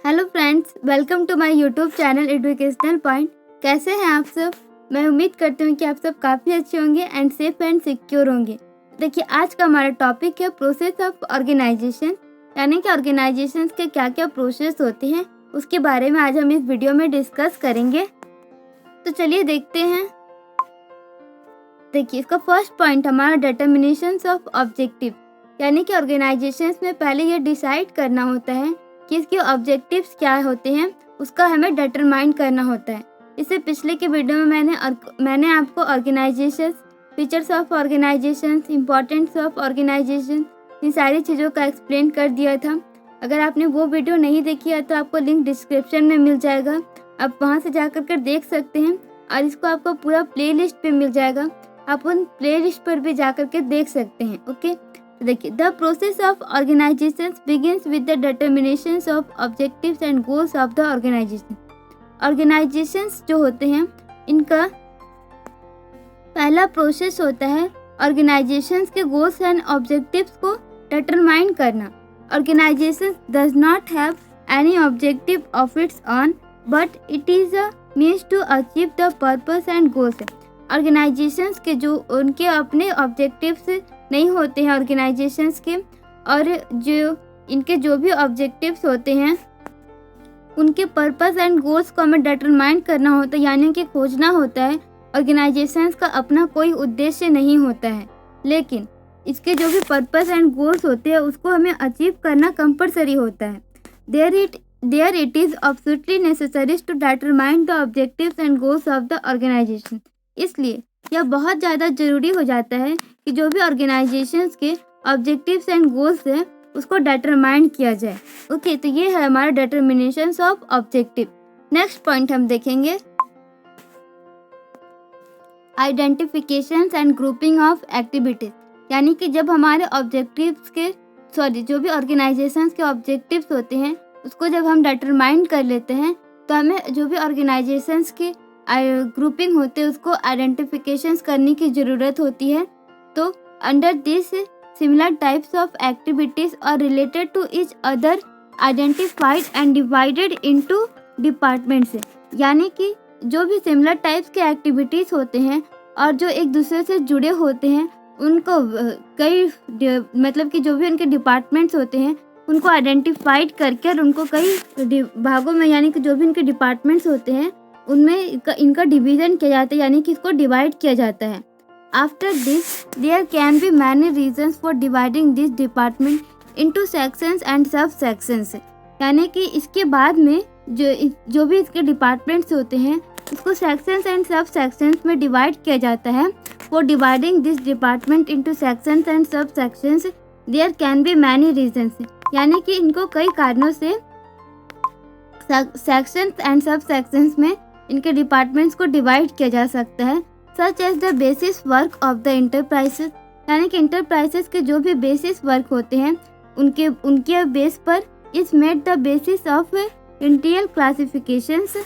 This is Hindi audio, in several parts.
Hello friends, welcome to my YouTube channel educational point. कैसे हैं आप सब? मैं उम्मीद करती हूँ कि आप सब काफ़ी अच्छे होंगे एंड सेफ एंड सिक्योर होंगे। देखिए, आज का हमारा टॉपिक है प्रोसेस ऑफ ऑर्गेनाइजेशन, यानी कि ऑर्गेनाइजेशन के क्या क्या प्रोसेस होते हैं उसके बारे में आज हम इस वीडियो में डिस्कस करेंगे। तो चलिए देखते हैं। देखिए, इसका फर्स्ट पॉइंट हमारा डिटर्मिनेशन ऑफ ऑब्जेक्टिव, यानी कि ऑर्गेनाइजेशन में पहले ये डिसाइड करना होता है कि इसके ऑब्जेक्टिव्स क्या होते हैं, उसका हमें डिटरमाइन करना होता है। इससे पिछले के वीडियो में मैंने आपको organization, features of organization, importance of organization, इन सारी चीज़ों का एक्सप्लेन कर दिया था। अगर आपने वो वीडियो नहीं देखी है तो आपको लिंक डिस्क्रिप्शन में मिल जाएगा, आप वहाँ से जा कर देख सकते हैं। और इसको आपको पूरा प्ले लिस्ट पे मिल जाएगा, आप उन प्ले लिस्ट पर भी जा कर के देख सकते हैं। ओके, देखिए, the process of organisation begins with the determination of objectives and goals of the organisation. Organisations जो होते हैं, इनका पहला प्रोसेस होता है ऑर्गेनाइजेशंस के गोल्स एंड ऑब्जेक्टिव्स को डिटरमाइन करना। Organisation does not have any objective of its own, but it is a means to achieve the purpose and goals. Organisations के जो उनके अपने ऑब्जेक्टिव्स नहीं होते हैं ऑर्गेनाइजेशंस के, और जो इनके जो भी ऑब्जेक्टिव्स होते हैं उनके पर्पस एंड गोल्स को हमें डिटरमाइन करना होता है, यानी कि खोजना होता है। ऑर्गेनाइजेशंस का अपना कोई उद्देश्य नहीं होता है, लेकिन इसके जो भी पर्पस एंड गोल्स होते हैं उसको हमें अचीव करना कंपलसरी होता है। There it is absolutely necessary to determine the objectives and goals of the organisation. इसलिए यह बहुत ज़्यादा ज़रूरी हो जाता है कि जो भी ऑर्गेनाइजेशंस के ऑब्जेक्टिव्स एंड गोल्स हैं उसको डिटरमाइन किया जाए। ओके, तो ये है हमारा determination of objective. Next point हम देखेंगे identifications and grouping of activities, यानी कि जब हमारे ऑब्जेक्टिव्स के जो भी ऑर्गेनाइजेशंस के ऑब्जेक्टिव्स होते हैं उसको जब हम डिटरमाइन कर लेते हैं तो हमें जो भी ऑर्गेनाइजेशंस की ग्रुपिंग होते हैं उसको आइडेंटिफिकेशंस करने की ज़रूरत होती है। तो under this similar types of activities are related to each other identified and divided into departments, यानी कि जो भी सिमिलर टाइप्स के एक्टिविटीज़ होते हैं और जो एक दूसरे से जुड़े होते हैं उनको कई मतलब कि जो भी उनके डिपार्टमेंट्स होते हैं उनको आइडेंटिफाइड करके और उनको कई भागों में, यानी कि जो भी उनके डिपार्टमेंट्स होते हैं उनमें इनका डिवीज़न किया जाता है, यानी कि इसको डिवाइड किया जाता है। After this there can be many reasons for dividing this department into sections and sub sections, यानी कि इसके बाद में जो भी इसके डिपार्टमेंट्स होते हैं उसको सेक्शंस एंड सब सेक्शंस में डिवाइड किया जाता है। For dividing this department into sections and sub sections there can be many reasons, यानी कि इनको कई कारणों से सेक्शंस एंड सब सेक्शंस में इनके डिपार्टमेंट्स को डिवाइड किया जा सकता है। Such as the basis work of the enterprises, यानी कि इंटरप्राइजेस के जो भी बेसिस वर्क होते हैं उनके बेस पर is made the basis of interior classifications,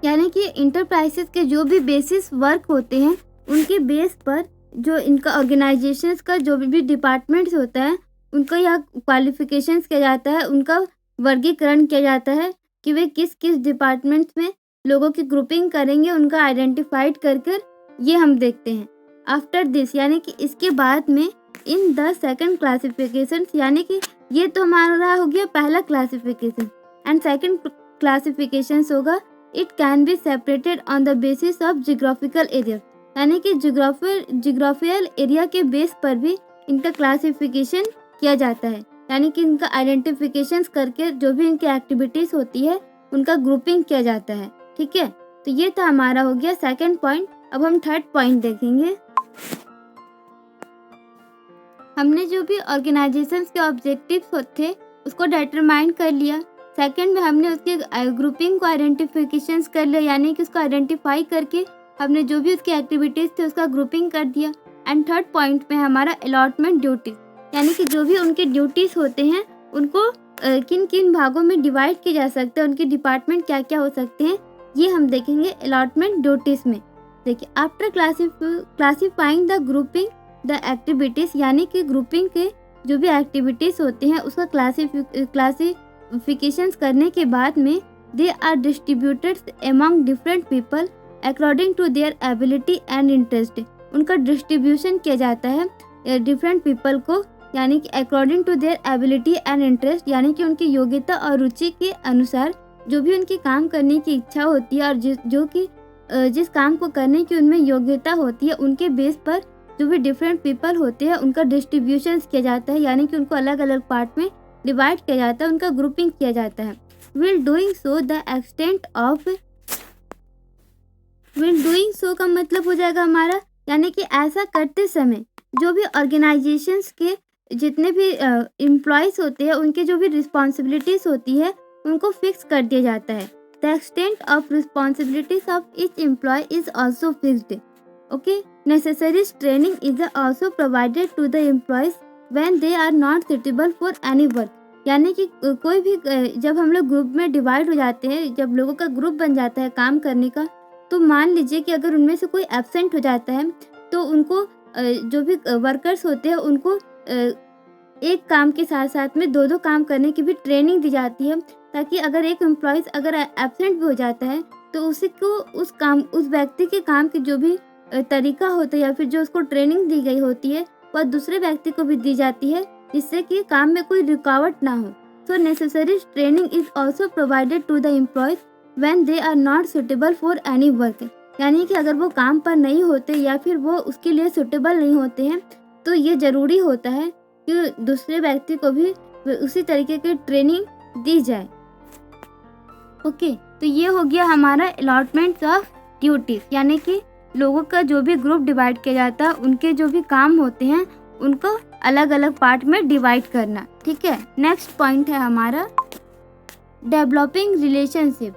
यानी कि इंटरप्राइजेस के जो भी बेसिस वर्क होते हैं उनके बेस पर जो इनका ऑर्गेनाइजेशंस का जो भी डिपार्टमेंट्स होता है उनका यह क्वालिफिकेशंस किया जाता है, उनका वर्गीकरण किया जाता है कि वे किस किस डिपार्टमेंट्स में लोगों की ग्रुपिंग करेंगे, उनका आइडेंटिफाइड कर ये हम देखते हैं। आफ्टर दिस, यानी कि इसके बाद में इन द सेकंड क्लासिफिकेशन, यानी कि ये तो हमारा हो गया पहला क्लासिफिकेशन, एंड सेकंड क्लासिफिकेशन होगा it can be separated on the basis of geographical area, यानी कि जियोग्राफिकल एरिया के बेस पर भी इनका क्लासिफिकेशन किया जाता है, यानी कि इनका आइडेंटिफिकेशन करके जो भी इनकी एक्टिविटीज़ होती है उनका ग्रुपिंग किया जाता है। ठीक है, तो ये था हमारा हो गया सेकंड पॉइंट। अब हम थर्ड पॉइंट देखेंगे। हमने जो भी ऑर्गेनाइजेशंस के ऑब्जेक्टिव्स होते थे उसको डिटरमाइन कर लिया। सेकंड में हमने उसके ग्रुपिंग को आइडेंटिफिकेशंस कर लिया, यानी कि उसको आइडेंटिफाई करके हमने जो भी उसकी एक्टिविटीज़ थे उसका ग्रुपिंग कर दिया। एंड थर्ड पॉइंट में हमारा अलॉटमेंट ड्यूटीज, यानी कि जो भी उनके ड्यूटीज़ होते हैं उनको किन किन भागों में डिवाइड किया जा सकता है, उनके डिपार्टमेंट क्या क्या हो सकते हैं, ये हम देखेंगे अलॉटमेंट ड्यूटीज़ में। देखिए, after classifying the grouping the activities, यानी कि ग्रुपिंग के जो भी एक्टिविटीज़ होते हैं उसका क्लासिफिकेशंस करने के बाद में they are distributed among different people according to their ability and interest. उनका डिस्ट्रीब्यूशन किया जाता है डिफरेंट पीपल को, यानी कि according to their ability and interest, यानी कि उनकी योग्यता और रुचि के अनुसार जो भी उनकी काम करने की इच्छा होती है और जिस काम को करने की उनमें योग्यता होती है, उनके बेस पर जो भी डिफरेंट पीपल होते हैं उनका डिस्ट्रीब्यूशन किया जाता है, यानी कि उनको अलग अलग पार्ट में डिवाइड किया जाता है, उनका ग्रुपिंग किया जाता है। विल डूइंग सो का मतलब हो जाएगा हमारा, यानी कि ऐसा करते समय जो भी ऑर्गेनाइजेशंस के जितने भी एम्प्लॉयज़ होते हैं उनके जो भी रिस्पॉन्सिबिलिटीज़ होती है उनको फिक्स कर दिया जाता है। The extent of responsibilities of each employee is also fixed. Okay, necessary training is also provided to the employees when they are not suitable for any work. यानी कि कोई भी जब हम लोग ग्रुप में डिवाइड हो जाते हैं, जब लोगों का ग्रुप बन जाता है काम करने का, तो मान लीजिए कि अगर उनमें से कोई एब्सेंट हो जाता है तो उनको जो भी वर्कर्स होते हैं उनको एक काम के साथ साथ में दो काम करने की भी ट्रेनिंग दी जाती है, ताकि अगर एक एम्प्लॉयज़ अगर एब्सेंट भी हो जाता है तो उसी को उस व्यक्ति के काम की जो भी तरीका होता है या फिर जो उसको ट्रेनिंग दी गई होती है वह दूसरे व्यक्ति को भी दी जाती है, जिससे कि काम में कोई रुकावट ना हो। So necessary training is also provided to the employees when they are not suitable for any work. यानी कि अगर वो काम पर नहीं होते या फिर वो उसके लिए सुटेबल नहीं होते हैं तो ये ज़रूरी होता है कि दूसरे व्यक्ति को भी उसी तरीके की ट्रेनिंग दी जाए। ओके, तो ये हो गया हमारा अलॉटमेंट ऑफ ड्यूटीज, यानी कि लोगों का जो भी ग्रुप डिवाइड किया जाता है उनके जो भी काम होते हैं उनको अलग अलग पार्ट में डिवाइड करना। ठीक है, नेक्स्ट पॉइंट है हमारा developing relationship.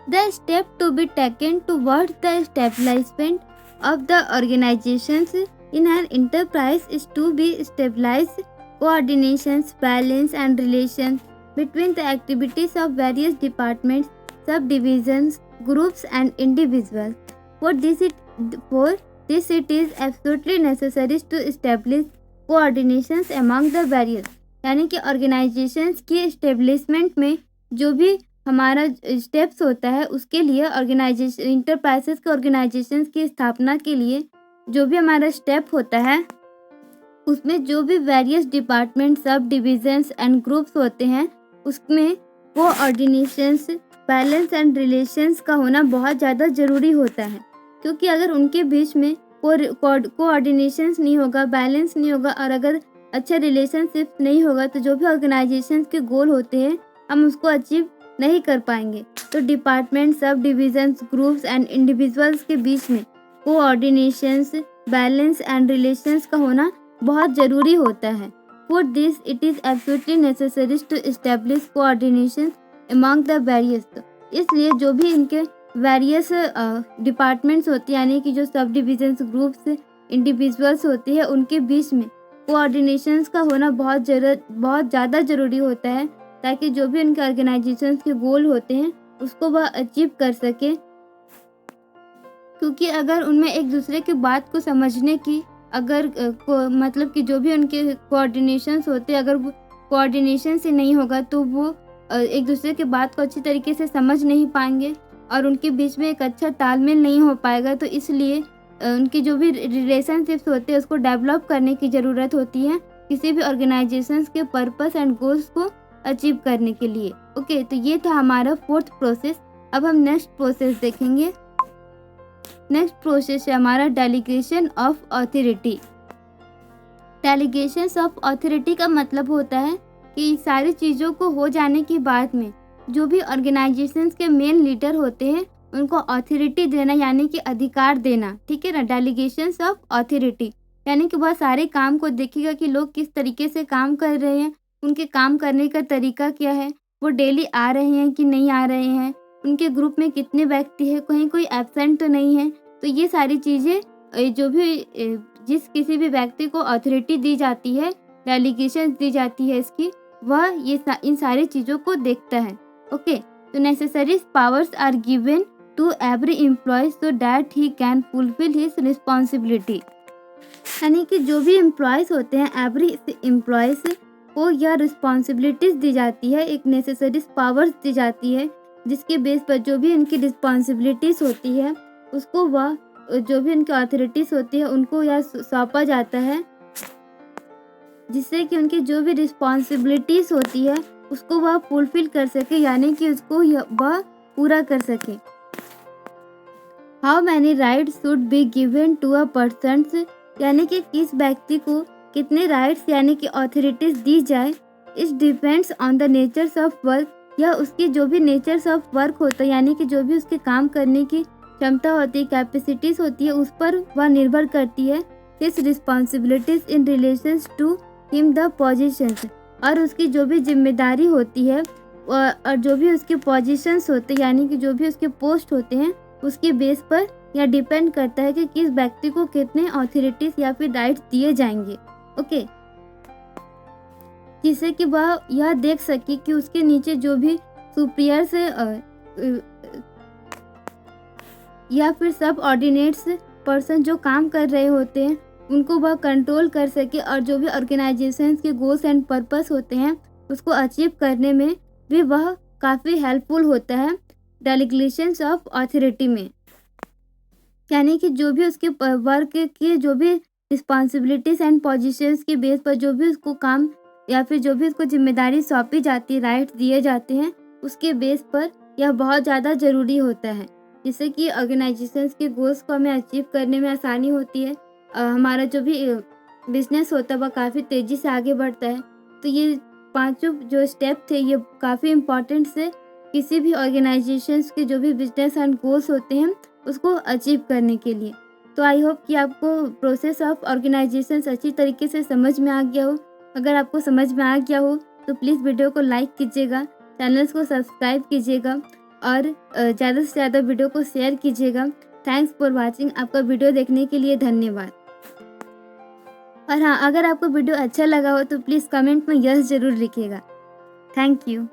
The step to be taken towards the establishment of the organisations in an enterprise is to be established coordinations, balance and relations between the activities of various departments, subdivisions, groups and individuals. For this it is absolutely necessary to establish coordinations among the various, यानी कि ऑर्गेनाइजेशंस की एस्टेब्लिशमेंट में जो भी हमारा स्टेप्स होता है उसके लिए ऑर्गेनाइजेशन इंटरप्राइजेस के ऑर्गेनाइजेशंस की स्थापना के लिए जो भी हमारा स्टेप होता है उसमें जो भी वेरियस डिपार्टमेंट, सब डिविजन्स एंड ग्रुप्स होते हैं उसमें कोऑर्डिनेशंस, बैलेंस एंड रिलेशंस का होना बहुत ज़्यादा ज़रूरी होता है, क्योंकि अगर उनके बीच में कोऑर्डिनेशंस नहीं होगा, बैलेंस नहीं होगा और अगर अच्छा रिलेशनशिप नहीं होगा तो जो भी ऑर्गेनाइजेशंस के गोल होते हैं हम उसको अचीव नहीं कर पाएंगे। तो डिपार्टमेंट, सब डिविजन्स, ग्रुप्स एंड इंडिविजुअल्स के बीच में कोऑर्डिनेशंस, बैलेंस एंड रिलेशंस का होना बहुत ज़रूरी होता है। For this it is absolutely necessary to establish coordination among the various. इसलिए जो भी इनके वेरियस डिपार्टमेंट्स होते हैं, यानी कि जो सब डिविजन्स, ग्रुप्स, इंडिविजुअल्स होते हैं उनके बीच में कोऑर्डिनेशंस का होना बहुत ज़्यादा ज़रूरी होता है, ताकि जो भी उनके ऑर्गेनाइजेशंस के गोल होते हैं उसको वह अचीव कर सके। क्योंकि अगर उनमें एक दूसरे की बात को समझने की मतलब कि जो भी उनके कोऑर्डिनेशंस होते हैं अगर वो कोऑर्डिनेशन से नहीं होगा तो वो एक दूसरे की बात को अच्छी तरीके से समझ नहीं पाएंगे और उनके बीच में एक अच्छा तालमेल नहीं हो पाएगा। तो इसलिए उनकी जो भी रिलेशनशिप्स होते हैं उसको डेवलप करने की ज़रूरत होती है किसी भी ऑर्गेनाइजेशंस के पर्पस एंड गोल्स को अचीव करने के लिए। ओके, तो ये था हमारा फोर्थ प्रोसेस। अब हम नेक्स्ट प्रोसेस देखेंगे। नेक्स्ट प्रोसेस है हमारा delegation of authority. Delegation of authority का मतलब होता है कि सारी चीज़ों को हो जाने के बाद में जो भी ऑर्गेनाइजेशंस के मेन लीडर होते हैं उनको अथॉरिटी देना, यानी कि अधिकार देना। ठीक है ना, डेलीगेशन ऑफ अथॉरिटी यानी कि वह सारे काम को देखेगा कि लोग किस तरीके से काम कर रहे हैं, उनके काम करने का तरीका क्या है, वो डेली आ रहे हैं कि नहीं आ रहे हैं, उनके ग्रुप में कितने व्यक्ति हैं, कहीं कोई एब्सेंट तो नहीं है। तो ये सारी चीज़ें जो भी जिस किसी भी व्यक्ति को अथॉरिटी दी जाती है, डेलीगेशन दी जाती है इसकी, वह इन सारी चीज़ों को देखता है। ओके, तो necessary powers are given to every employee so that he can fulfil his responsibility. यानी कि जो भी एम्प्लॉयज़ होते हैं, एवरी एम्प्लॉयज़ को यह रिस्पॉन्सिबिलिटीज़ दी जाती है, एक नेसेसरी पावर्स दी जाती है, जिसके बेस पर जो भी इनकी रिस्पॉन्सिबिलिटीज़ होती है उसको वह जो भी इनकी अथॉरिटीज़ होती है उनको यह सौंपा जाता है, जिससे कि उनकी जो भी रिस्पॉन्सिबिलिटीज़ होती है उसको वह फुलफिल कर सके, यानी कि उसको वह पूरा कर सके। How many rights should be given to a persons, यानी कि किस व्यक्ति को कितने राइट्स यानी कि अथॉरिटीज़ दी जाए। It depends on the natures of work, यह उसकी जो भी नेचर्स ऑफ वर्क होता है यानी कि जो भी उसके काम करने की क्षमता होती है, कैपेसिटीज़ होती है, उस पर वह निर्भर करती है। His responsibilities in relations to him the positions, और उसकी जो भी जिम्मेदारी होती है और जो भी उसके पोजीशंस होते हैं यानी कि जो भी उसके पोस्ट होते हैं उसके बेस पर यह डिपेंड करता है कि किस व्यक्ति को कितने अथॉरिटीज़ या फिर राइट्स दिए जाएंगे। ओके, जिससे कि वह यह देख सके कि उसके नीचे जो भी सुपीरियर से या फिर सब ऑर्डिनेट्स पर्सन जो काम कर रहे होते हैं उनको वह कंट्रोल कर सके, और जो भी ऑर्गेनाइजेशंस के गोल्स एंड पर्पस होते हैं उसको अचीव करने में भी वह काफ़ी हेल्पफुल होता है डेलीगेशंस ऑफ अथॉरिटी में। यानी कि जो भी उसके वर्क की जो भी रिस्पॉन्सिबिलिटीज़ एंड पोजीशंस के बेस पर जो भी उसको काम या फिर जो भी उसको जिम्मेदारी सौंपी जाती है, राइट्स दिए जाते हैं, उसके बेस पर यह बहुत ज़्यादा ज़रूरी होता है, जिससे कि ऑर्गेनाइजेशंस के गोल्स को हमें अचीव करने में आसानी होती है। हमारा जो भी बिजनेस होता है वह काफ़ी तेज़ी से आगे बढ़ता है। तो ये पांचों जो स्टेप थे ये काफ़ी इम्पॉर्टेंट से किसी भी ऑर्गेनाइजेशंस के जो भी बिजनेस एंड गोल्स होते हैं उसको अचीव करने के लिए। तो आई होप कि आपको प्रोसेस ऑफ ऑर्गेनाइजेशंस अच्छी तरीके से समझ में आ गया हो। अगर आपको समझ में आ गया हो तो प्लीज़ वीडियो को लाइक कीजिएगा, चैनल्स को सब्सक्राइब कीजिएगा और ज़्यादा से ज़्यादा वीडियो को शेयर कीजिएगा। Thanks for watching. आपका वीडियो देखने के लिए धन्यवाद। और हाँ, अगर आपको वीडियो अच्छा लगा हो तो प्लीज़ कमेंट में यस ज़रूर लिखिएगा। Thank you.